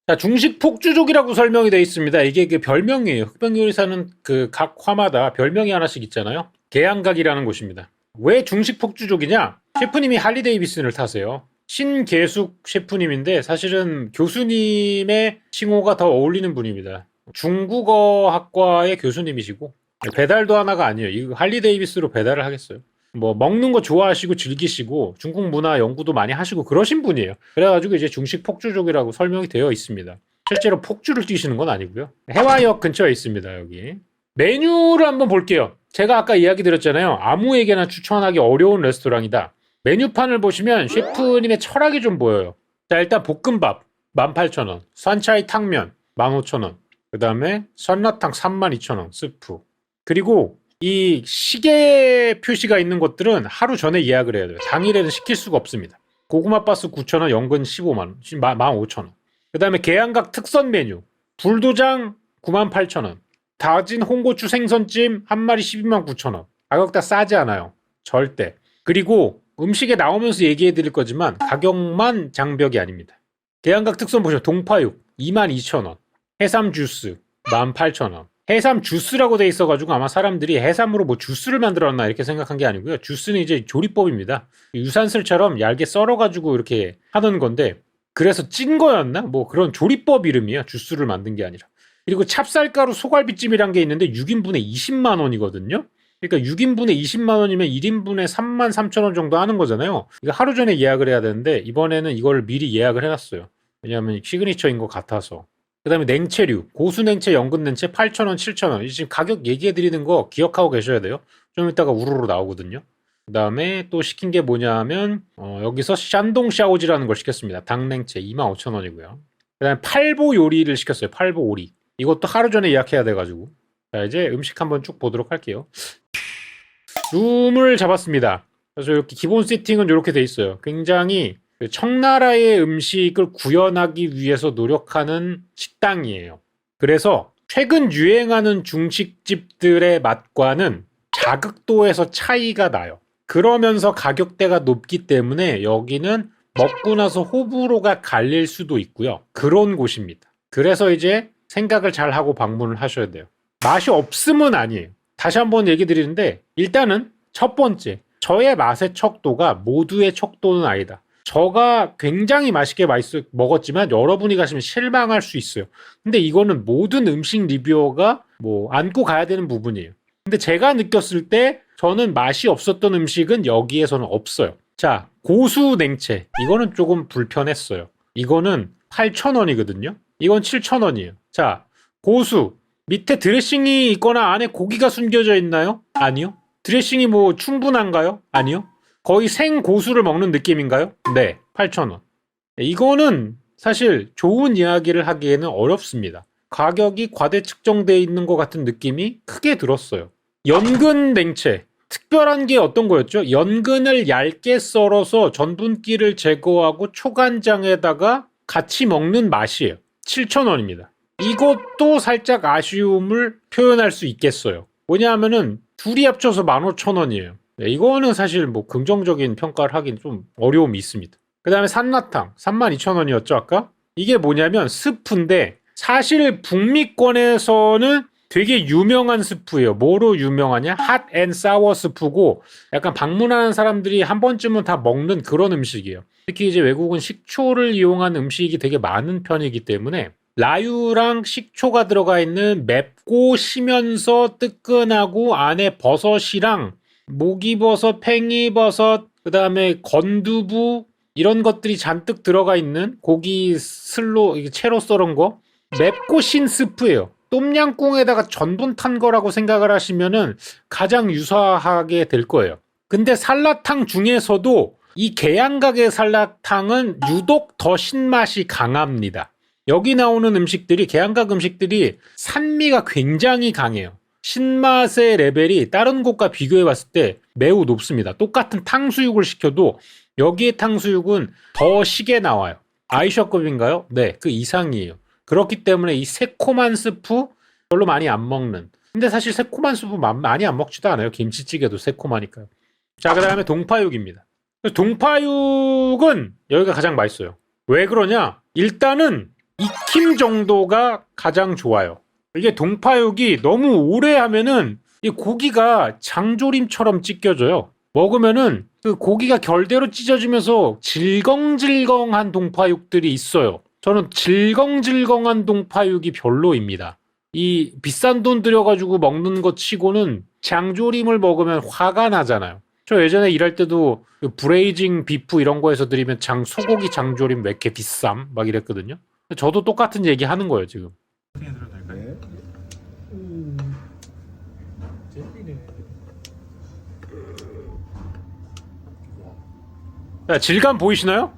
자, 중식 폭주족이라고 설명이 되어 있습니다. 이게 그 별명이에요. 흑백요리사는 그 각 화마다 별명이 하나씩 있잖아요. 계양각이라는 곳입니다. 왜 중식 폭주족이냐? 셰프님이 할리 데이비슨을 타세요. 신계숙 셰프님인데 사실은 교수님의 칭호가 더 어울리는 분입니다. 중국어 학과의 교수님이시고 배달도 하나가 아니에요. 이 할리 데이비스로 배달을 하겠어요. 뭐 먹는 거 좋아하시고 즐기시고 중국 문화 연구도 많이 하시고 그러신 분이에요. 그래가지고 이제 중식 폭주족이라고 설명이 되어 있습니다. 실제로 폭주를 뛰시는 건 아니고요. 해화역 근처에 있습니다. 여기 메뉴를 한번 볼게요. 제가 아까 이야기 드렸잖아요. 아무에게나 추천하기 어려운 레스토랑이다. 메뉴판을 보시면 셰프님의 철학이 좀 보여요. 자, 일단 볶음밥 18,000원, 산차이 탕면 15,000원, 그 다음에酸라탕 32,000원 스프. 그리고 이 시계 표시가 있는 것들은 하루 전에 예약을 해야 돼요. 당일에는 시킬 수가 없습니다. 고구마 바스 9,000원, 연근 15만원, 15,000원. 그 다음에 계양각 특선 메뉴, 불도장 98,000원, 다진 홍고추 생선찜 한 마리 129,000원. 가격 다 싸지 않아요. 절대. 그리고 음식에 나오면서 얘기해 드릴 거지만 가격만 장벽이 아닙니다. 계양각 특선 보시면 동파육 22,000원, 해삼 주스 18,000원. 해삼 주스라고 돼 있어가지고 아마 사람들이 해삼으로 뭐 주스를 만들었나 이렇게 생각한 게 아니고요. 주스는 이제 조리법입니다. 유산슬처럼 얇게 썰어가지고 이렇게 하는 건데 그래서 찐 거였나? 뭐 그런 조리법 이름이에요. 주스를 만든 게 아니라. 그리고 찹쌀가루 소갈비찜이란 게 있는데 6인분에 20만 원이거든요. 그러니까 6인분에 20만 원이면 1인분에 33,000원 정도 하는 거잖아요. 이거 하루 전에 예약을 해야 되는데 이번에는 이걸 미리 예약을 해놨어요. 왜냐하면 시그니처인 것 같아서. 그 다음에 냉채류, 고수냉채, 연근냉채 8,000원, 7,000원. 지금 가격 얘기해드리는 거 기억하고 계셔야 돼요. 좀 이따가 우르르 나오거든요. 그 다음에 또 시킨 게 뭐냐 하면 여기서 샨동 샤오지라는 걸 시켰습니다. 닭냉채 25,000원이고요. 그 다음에 팔보 요리를 시켰어요. 팔보 오리. 이것도 하루 전에 예약해야 돼가지고. 자, 이제 음식 한번 쭉 보도록 할게요. 룸을 잡았습니다. 그래서 이렇게 기본 세팅은 이렇게 돼 있어요. 굉장히 청나라의 음식을 구현하기 위해서 노력하는 식당이에요. 그래서 최근 유행하는 중식집들의 맛과는 자극도에서 차이가 나요. 그러면서 가격대가 높기 때문에 여기는 먹고 나서 호불호가 갈릴 수도 있고요. 그런 곳입니다. 그래서 이제 생각을 잘 하고 방문을 하셔야 돼요. 맛이 없음은 아니에요. 다시 한번 얘기 드리는데 일단은 첫 번째, 저의 맛의 척도가 모두의 척도는 아니다. 저가 굉장히 맛있게 먹었지만 여러분이 가시면 실망할 수 있어요. 근데 이거는 모든 음식 리뷰어가 뭐 안고 가야 되는 부분이에요. 근데 제가 느꼈을 때 저는 맛이 없었던 음식은 여기에서는 없어요. 자, 고수 냉채. 이거는 조금 불편했어요. 이거는 8,000원이거든요. 이건 7,000원이에요. 자, 고수. 밑에 드레싱이 있거나 안에 고기가 숨겨져 있나요? 아니요. 드레싱이 뭐 충분한가요? 아니요. 거의 생고수를 먹는 느낌인가요? 네. 8,000원. 이거는 사실 좋은 이야기를 하기에는 어렵습니다. 가격이 과대 측정되어 있는 것 같은 느낌이 크게 들었어요. 연근 냉채. 특별한 게 어떤 거였죠? 연근을 얇게 썰어서 전분기를 제거하고 초간장에다가 같이 먹는 맛이에요. 7,000원입니다. 이것도 살짝 아쉬움을 표현할 수 있겠어요. 뭐냐 하면은 둘이 합쳐서 15,000원이에요. 네, 이거는 사실 뭐 긍정적인 평가를 하긴 좀 어려움이 있습니다. 그 다음에 산라탕 32,000원이었죠 아까? 이게 뭐냐면 스프인데 사실 북미권에서는 되게 유명한 스프예요. 뭐로 유명하냐? 핫 앤 사워 스프고 약간 방문하는 사람들이 한 번쯤은 다 먹는 그런 음식이에요. 특히 이제 외국은 식초를 이용한 음식이 되게 많은 편이기 때문에 라유랑 식초가 들어가 있는 맵고 시면서 뜨끈하고 안에 버섯이랑 목이버섯, 팽이버섯, 그 다음에 건두부 이런 것들이 잔뜩 들어가 있는 고기 슬로 채로 썰은 거 맵고 신 스프예요. 똠양꿍에다가 전분 탄 거라고 생각을 하시면은 가장 유사하게 될 거예요. 근데 살라탕 중에서도 이 계양각의 살라탕은 유독 더 신맛이 강합니다. 여기 나오는 음식들이 계양각 음식들이 산미가 굉장히 강해요. 신맛의 레벨이 다른 곳과 비교해 봤을 때 매우 높습니다. 똑같은 탕수육을 시켜도 여기의 탕수육은 더 시게 나와요. 아이셔급인가요? 네, 그 이상이에요. 그렇기 때문에 이 새콤한 스프 별로 많이 안 먹는. 근데 사실 새콤한 스프 많이 안 먹지도 않아요. 김치찌개도 새콤하니까요. 자, 그 다음에 동파육입니다. 동파육은 여기가 가장 맛있어요. 왜 그러냐? 일단은 익힘 정도가 가장 좋아요. 이게 동파육이 너무 오래 하면은 이 고기가 장조림처럼 찢겨져요. 먹으면은 그 고기가 결대로 찢어지면서 질겅질겅한 동파육들이 있어요. 저는 질겅질겅한 동파육이 별로입니다. 이 비싼 돈 들여가지고 먹는 것 치고는 장조림을 먹으면 화가 나잖아요. 저 예전에 일할 때도 그 브레이징 비프 이런 거에서 드리면 소고기 장조림 왜 이렇게 비쌈? 막 이랬거든요. 저도 똑같은 얘기 하는 거예요, 지금. 네. 자, 질감 보이시나요?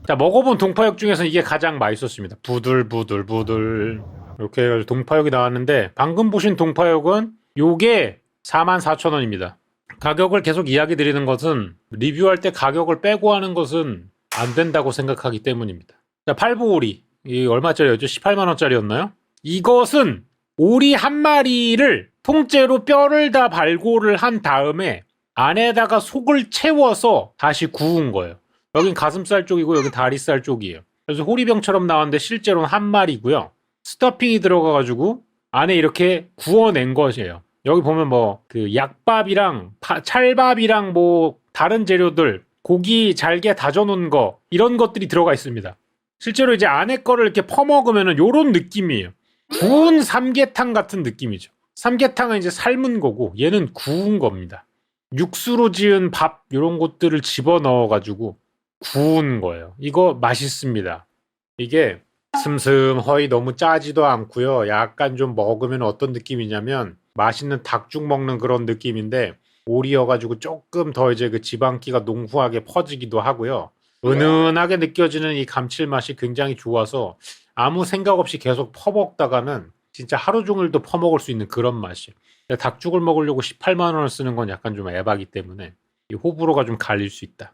자, 먹어본 동파육 중에서 이게 가장 맛있었습니다. 부들부들부들. 이렇게 해가지고 동파육이 나왔는데, 방금 보신 동파육은 요게 44,000원입니다. 가격을 계속 이야기 드리는 것은, 리뷰할 때 가격을 빼고 하는 것은 안 된다고 생각하기 때문입니다. 자, 팔보오리. 이 얼마짜리였죠? 18만원짜리였나요? 이것은 오리 한 마리를 통째로 뼈를 다 발골을 한 다음에 안에다가 속을 채워서 다시 구운 거예요. 여긴 가슴살 쪽이고 여긴 다리살 쪽이에요. 그래서 호리병처럼 나왔는데 실제로는 한 마리고요. 스토핑이 들어가가지고 안에 이렇게 구워낸 것이에요. 여기 보면 뭐 그 약밥이랑 찰밥이랑 뭐 다른 재료들 고기 잘게 다져놓은 거 이런 것들이 들어가 있습니다. 실제로 이제 안에 거를 이렇게 퍼먹으면은 요런 느낌이에요. 구운 삼계탕 같은 느낌이죠. 삼계탕은 이제 삶은 거고 얘는 구운 겁니다. 육수로 지은 밥 이런 것들을 집어넣어가지고 구운 거예요. 이거 맛있습니다. 이게 슴슴허이 너무 짜지도 않고요. 약간 좀 먹으면 어떤 느낌이냐면 맛있는 닭죽 먹는 그런 느낌인데 오리여가지고 조금 더 이제 그 지방기가 농후하게 퍼지기도 하고요. 은은하게 느껴지는 이 감칠맛이 굉장히 좋아서 아무 생각 없이 계속 퍼먹다가는 진짜 하루 종일도 퍼먹을 수 있는 그런 맛이에요. 닭죽을 먹으려고 18만 원을 쓰는 건 약간 좀 에바기 때문에 이 호불호가 좀 갈릴 수 있다.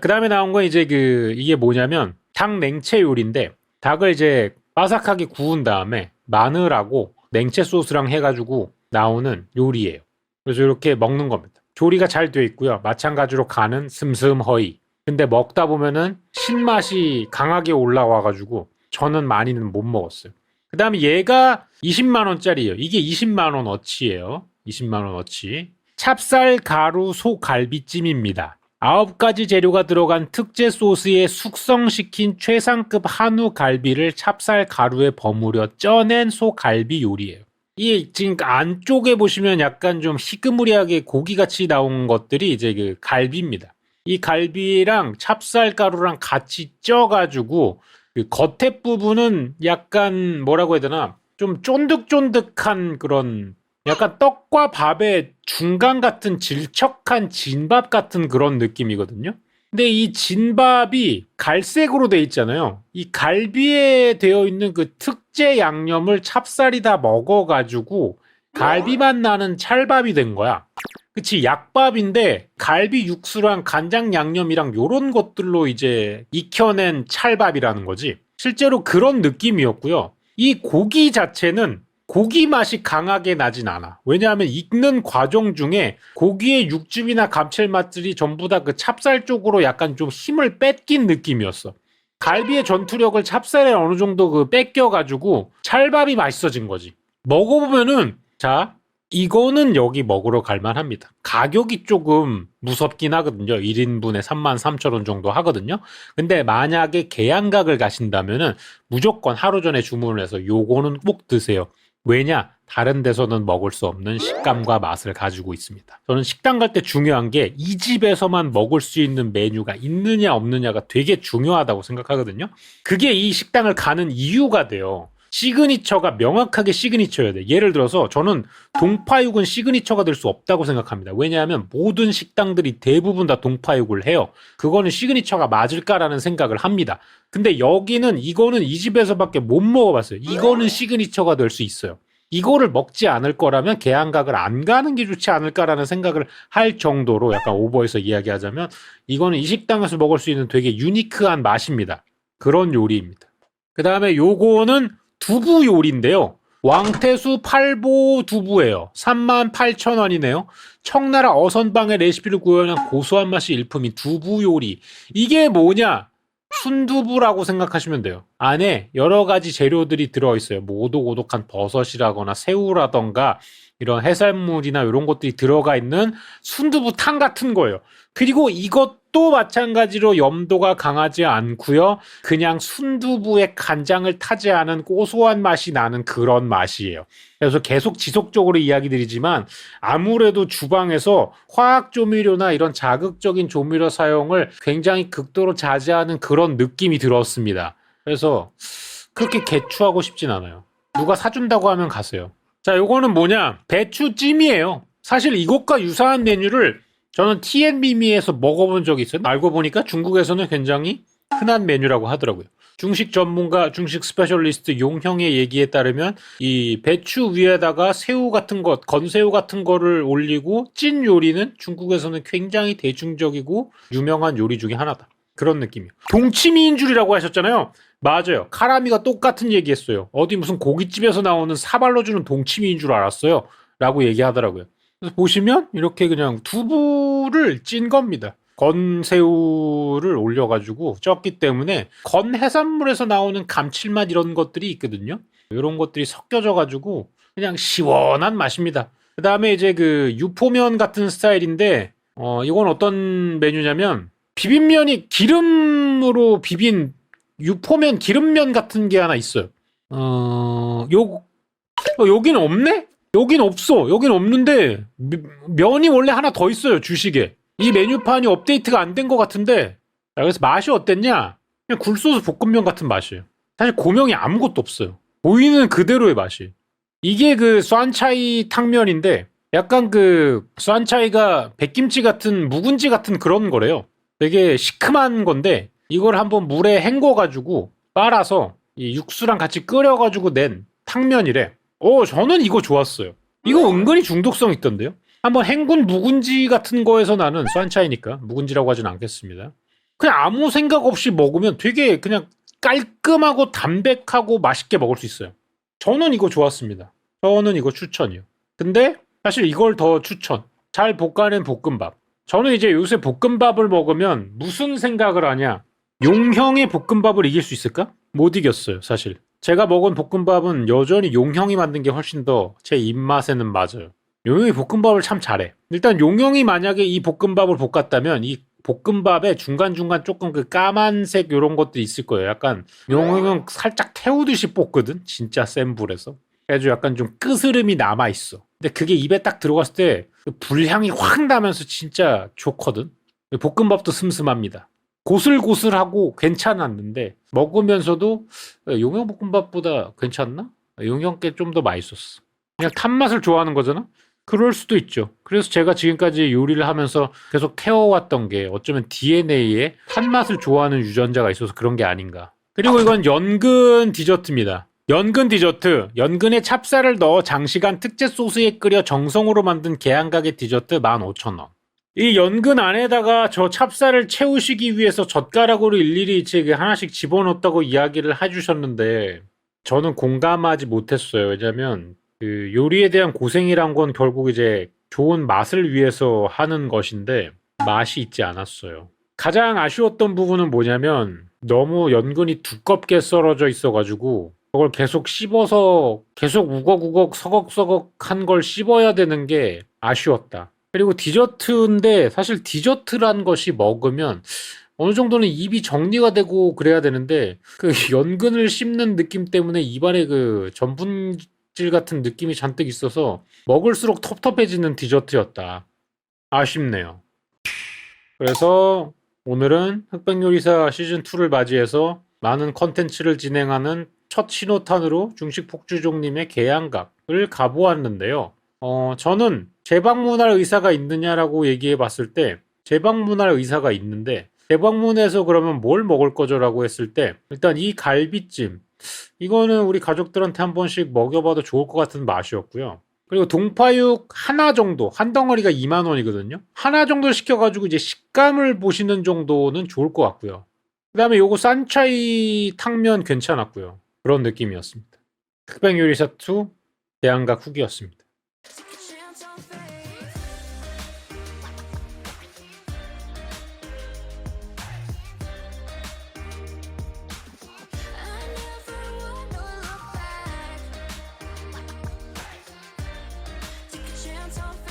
그 다음에 나온 건 이제 이게 뭐냐면 닭 냉채 요리인데 닭을 이제 바삭하게 구운 다음에 마늘하고 냉채 소스랑 해가지고 나오는 요리예요. 그래서 이렇게 먹는 겁니다. 조리가 잘 되어 있고요. 마찬가지로 간은 슴슴허이. 근데 먹다 보면은 신맛이 강하게 올라와가지고 저는 많이는 못 먹었어요. 그 다음에 얘가 20만 원짜리예요. 이게 20만 원 어치예요. 20만 원 어치. 찹쌀 가루 소갈비찜입니다. 9가지 재료가 들어간 특제 소스에 숙성시킨 최상급 한우 갈비를 찹쌀 가루에 버무려 쪄낸 소갈비 요리예요. 이 지금 안쪽에 보시면 약간 좀 희끄무리하게 고기같이 나온 것들이 이제 그 갈비입니다. 이 갈비랑 찹쌀가루랑 같이 쪄가지고 그 겉에 부분은 약간 뭐라고 해야 되나 좀 쫀득쫀득한 그런 약간 떡과 밥의 중간 같은 질척한 진밥 같은 그런 느낌이거든요. 근데 이 진밥이 갈색으로 돼 있잖아요. 이 갈비에 되어 있는 그 특제 양념을 찹쌀이 다 먹어가지고 갈비맛 나는 찰밥이 된 거야. 그치, 약밥인데 갈비 육수랑 간장 양념이랑 요런 것들로 이제 익혀낸 찰밥이라는 거지. 실제로 그런 느낌이었고요. 이 고기 자체는 고기 맛이 강하게 나진 않아. 왜냐하면 익는 과정 중에 고기의 육즙이나 감칠맛들이 전부 다 그 찹쌀 쪽으로 약간 좀 힘을 뺏긴 느낌이었어. 갈비의 전투력을 찹쌀에 어느 정도 그 뺏겨가지고 찰밥이 맛있어진 거지. 먹어보면은 자 이거는 여기 먹으러 갈만합니다. 가격이 조금 무섭긴 하거든요. 1인분에 33,000원 정도 하거든요. 근데 만약에 계양각을 가신다면은 무조건 하루 전에 주문을 해서 요거는 꼭 드세요. 왜냐? 다른 데서는 먹을 수 없는 식감과 맛을 가지고 있습니다. 저는 식당 갈 때 중요한 게 이 집에서만 먹을 수 있는 메뉴가 있느냐 없느냐가 되게 중요하다고 생각하거든요. 그게 이 식당을 가는 이유가 돼요. 시그니처가 명확하게 시그니처여야 돼. 예를 들어서 저는 동파육은 시그니처가 될 수 없다고 생각합니다. 왜냐하면 모든 식당들이 대부분 다 동파육을 해요. 그거는 시그니처가 맞을까라는 생각을 합니다. 근데 여기는 이거는 이 집에서밖에 못 먹어봤어요. 이거는 시그니처가 될 수 있어요. 이거를 먹지 않을 거라면 계양각을 안 가는 게 좋지 않을까라는 생각을 할 정도로 약간 오버해서 이야기하자면 이거는 이 식당에서 먹을 수 있는 되게 유니크한 맛입니다. 그런 요리입니다. 그 다음에 요거는 두부 요리인데요. 왕태수 팔보 두부예요. 38,000원이네요. 청나라 어선방의 레시피를 구현한 고소한 맛이 일품인 두부 요리. 이게 뭐냐? 순두부라고 생각하시면 돼요. 안에 여러 가지 재료들이 들어있어요. 뭐 오독오독한 버섯이라거나 새우라던가 이런 해산물이나 이런 것들이 들어가 있는 순두부탕 같은 거예요. 그리고 이것도 마찬가지로 염도가 강하지 않고요. 그냥 순두부에 간장을 타지 않은 고소한 맛이 나는 그런 맛이에요. 그래서 계속 지속적으로 이야기 드리지만 아무래도 주방에서 화학 조미료나 이런 자극적인 조미료 사용을 굉장히 극도로 자제하는 그런 느낌이 들었습니다. 그래서 그렇게 개추하고 싶진 않아요. 누가 사준다고 하면 가세요. 자, 요거는 뭐냐? 배추찜이에요. 사실 이것과 유사한 메뉴를 저는 T&B미에서 먹어본 적이 있어요. 알고 보니까 중국에서는 굉장히 흔한 메뉴라고 하더라고요. 중식 전문가, 중식 스페셜리스트 용형의 얘기에 따르면 이 배추 위에다가 새우 같은 것, 건새우 같은 거를 올리고 찐 요리는 중국에서는 굉장히 대중적이고 유명한 요리 중에 하나다. 그런 느낌이에요. 동치미인 줄이라고 하셨잖아요. 맞아요. 카라미가 똑같은 얘기했어요. 어디 무슨 고깃집에서 나오는 사발로 주는 동치미인 줄 알았어요. 라고 얘기하더라고요. 그래서 보시면 이렇게 그냥 두부를 찐 겁니다. 건새우를 올려가지고 쪘기 때문에 건 해산물에서 나오는 감칠맛 이런 것들이 있거든요. 이런 것들이 섞여져가지고 그냥 시원한 맛입니다. 그 다음에 이제 그 유포면 같은 스타일인데 이건 어떤 메뉴냐면 비빔면이 기름으로 비빈 유포면 기름면 같은 게 하나 있어요. 여기는 없네? 여긴 없어. 여긴 없는데 면이 원래 하나 더 있어요. 주식에. 이 메뉴판이 업데이트가 안 된 것 같은데 그래서 맛이 어땠냐? 그냥 굴소스 볶음면 같은 맛이에요. 사실 고명이 아무것도 없어요. 보이는 그대로의 맛이. 이게 그 酸차이 탕면인데 약간 그 酸차이가 백김치 같은 묵은지 같은 그런 거래요. 되게 시큼한 건데 이걸 한번 물에 헹궈가지고 빨아서 이 육수랑 같이 끓여가지고 낸 탕면이래. 저는 이거 좋았어요. 이거 은근히 중독성 있던데요. 한번 헹군 묵은지 같은 거에서 나는 酸차이니까 묵은지라고 하진 않겠습니다. 그냥 아무 생각 없이 먹으면 되게 그냥 깔끔하고 담백하고 맛있게 먹을 수 있어요. 저는 이거 좋았습니다. 저는 이거 추천이요. 근데 사실 이걸 더 추천. 잘 볶아낸 볶음밥. 저는 이제 요새 볶음밥을 먹으면 무슨 생각을 하냐? 용형의 볶음밥을 이길 수 있을까? 못 이겼어요, 사실. 제가 먹은 볶음밥은 여전히 용형이 만든 게 훨씬 더 제 입맛에는 맞아요. 용형이 볶음밥을 참 잘해. 일단 용형이 만약에 이 볶음밥을 볶았다면 이 볶음밥에 중간중간 조금 그 까만색 이런 것들이 있을 거예요. 약간 용형은 살짝 태우듯이 볶거든. 진짜 센 불에서. 그래가지고 약간 좀 끄스름이 남아있어. 근데 그게 입에 딱 들어갔을 때 그 불향이 확 나면서 진짜 좋거든. 볶음밥도 슴슴합니다. 고슬고슬하고 괜찮았는데 먹으면서도 용형 볶음밥보다 괜찮나? 용형 게 좀 더 맛있었어. 그냥 탄맛을 좋아하는 거잖아? 그럴 수도 있죠. 그래서 제가 지금까지 요리를 하면서 계속 태워왔던 게 어쩌면 DNA에 탄맛을 좋아하는 유전자가 있어서 그런 게 아닌가. 그리고 이건 연근 디저트입니다. 연근 디저트. 연근에 찹쌀을 넣어 장시간 특제 소스에 끓여 정성으로 만든 계양가게 디저트 15,000원. 이 연근 안에다가 저 찹쌀을 채우시기 위해서 젓가락으로 일일이 하나씩 집어넣었다고 이야기를 해주셨는데 저는 공감하지 못했어요. 왜냐면 그 요리에 대한 고생이란 건 결국 이제 좋은 맛을 위해서 하는 것인데 맛이 있지 않았어요. 가장 아쉬웠던 부분은 뭐냐면 너무 연근이 두껍게 썰어져 있어가지고 그걸 계속 씹어서 계속 우걱우걱 서걱서걱한 걸 씹어야 되는 게 아쉬웠다. 그리고 디저트인데 사실 디저트란 것이 먹으면 어느 정도는 입이 정리가 되고 그래야 되는데 그 연근을 씹는 느낌 때문에 입안에 그 전분질 같은 느낌이 잔뜩 있어서 먹을수록 텁텁해지는 디저트였다. 아쉽네요. 그래서 오늘은 흑백요리사 시즌2를 맞이해서 많은 컨텐츠를 진행하는 첫 신호탄으로 중식폭주족님의 계양각을 가보았는데요. 저는 재방문할 의사가 있느냐라고 얘기해 봤을 때 재방문할 의사가 있는데 재방문해서 그러면 뭘 먹을 거죠? 라고 했을 때 일단 이 갈비찜 이거는 우리 가족들한테 한 번씩 먹여봐도 좋을 것 같은 맛이었고요. 그리고 동파육 하나 정도 한 덩어리가 2만 원이거든요. 하나 정도 시켜가지고 이제 식감을 보시는 정도는 좋을 것 같고요. 그 다음에 요거 산차이 탕면 괜찮았고요. 그런 느낌이었습니다. 흑백요리사 2 대항각 후기였습니다. Chance on